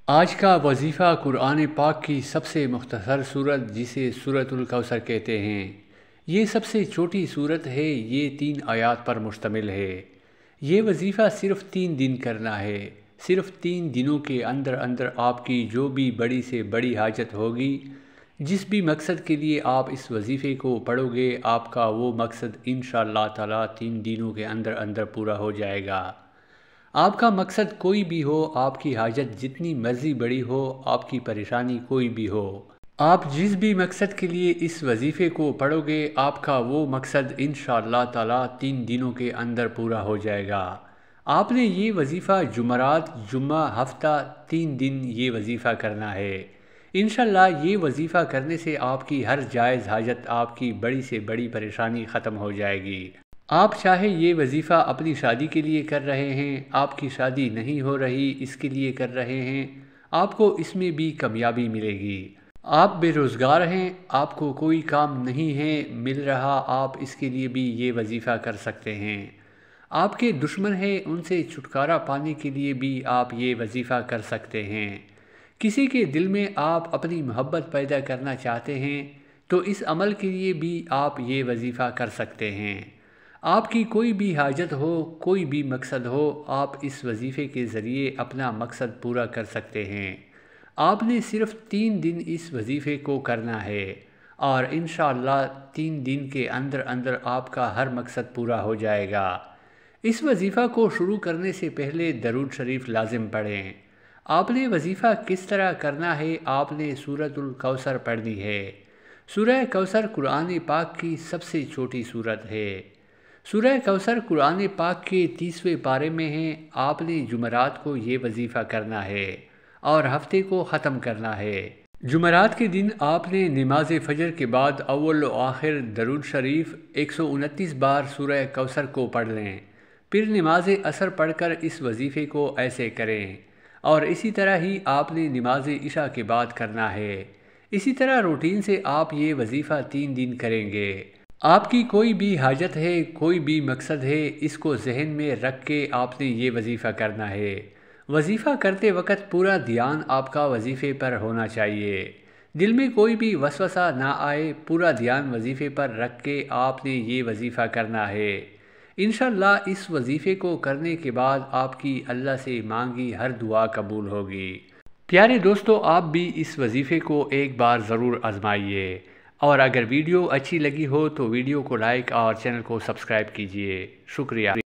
آج کا وظیفہ قرآن پاک کی سب سے مختصر صورت جسے سورۃ الکوثر کہتے ہیں۔ یہ سب سے چھوٹی صورت ہے، یہ 3 آیات پر مشتمل ہے۔ یہ وظیفہ صرف 3 دن کرنا ہے۔ صرف 3 دنوں کے اندر اندر آپ کی جو بھی بڑی سے بڑی حاجت ہوگی، جس بھی مقصد کے لیے آپ اس وظیفے کو پڑھو گے، آپ کا وہ مقصد انشاءاللہ تعالیٰ 3 دنوں کے اندر اندر پورا ہو جائے گا۔ آپ کا مقصد کوئی بھی ہو، آپ کی حاجت جتنی مرضی بڑی ہو، آپ کی پریشانی کوئی بھی ہو، آپ جس بھی مقصد کے لیے اس وظیفے کو پڑھو گے، آپ کا وہ مقصد انشاءاللہ تعالیٰ 3 دنوں کے اندر پورا ہو جائے گا۔ آپ نے یہ وظیفہ جمعرات، جمعہ، ہفتہ 3 دن یہ وظیفہ کرنا ہے۔ انشاءاللہ یہ وظیفہ کرنے سے آپ کی ہر جائز حاجت، آپ کی بڑی سے بڑی پریشانی ختم ہو جائے گی۔ آپ چاہے یہ وظیفہ اپنی شادی کے لیے کر رہے ہیں، آپ کی شادی نہیں ہو رہی اس کے لیے کر رہے ہیں، آپ کو اس میں بھی کامیابی ملے گی۔ آپ بے روزگار ہیں، آپ کو کوئی کام نہیں ہے مل رہا، آپ اس کے لیے بھی یہ وظیفہ کر سکتے ہیں۔ آپ کے دشمن ہیں، ان سے چھٹکارا پانے کے لیے بھی آپ یہ وظیفہ کر سکتے ہیں۔ کسی کے دل میں آپ اپنی محبت پیدا کرنا چاہتے ہیں تو اس عمل کے لیے بھی آپ یہ وظیفہ کر سکتے ہیں۔ آپ کی کوئی بھی حاجت ہو، کوئی بھی مقصد ہو، آپ اس وظیفے کے ذریعے اپنا مقصد پورا کر سکتے ہیں۔ آپ نے صرف 3 دن اس وظیفے کو کرنا ہے اور انشاءاللہ 3 دن کے اندر اندر آپ کا ہر مقصد پورا ہو جائے گا۔ اس وظیفہ کو شروع کرنے سے پہلے درود شریف لازم پڑھیں۔ آپ نے وظیفہ کس طرح کرنا ہے؟ آپ نے سورۃ الکوثر پڑھنی ہے۔ سورہ کوثر قرآن پاک کی سب سے چھوٹی سورت ہے۔ سورہ کوثر قرآن پاک کے 30ویں پارے میں ہے۔ آپ نے جمعرات کو یہ وظیفہ کرنا ہے اور ہفتے کو ختم کرنا ہے۔ جمعرات کے دن آپ نے نماز فجر کے بعد اول و آخر درود شریف 129 بار سورہ کوثر کو پڑھ لیں، پھر نماز عصر پڑھ کر اس وظیفے کو ایسے کریں، اور اسی طرح ہی آپ نے نماز عشاء کے بعد کرنا ہے۔ اسی طرح روٹین سے آپ یہ وظیفہ 3 دن کریں گے۔ آپ کی کوئی بھی حاجت ہے، کوئی بھی مقصد ہے، اس کو ذہن میں رکھ کے آپ نے یہ وظیفہ کرنا ہے۔ وظیفہ کرتے وقت پورا دھیان آپ کا وظیفے پر ہونا چاہیے، دل میں کوئی بھی وسوسہ نہ آئے، پورا دھیان وظیفے پر رکھ کے آپ نے یہ وظیفہ کرنا ہے۔ انشاءاللہ اس وظیفے کو کرنے کے بعد آپ کی اللہ سے مانگی ہر دعا قبول ہوگی۔ پیارے دوستو، آپ بھی اس وظیفے کو ایک بار ضرور آزمائیے، اور اگر ویڈیو اچھی لگی ہو تو ویڈیو کو لائک اور چینل کو سبسکرائب کیجیے۔ شکریہ۔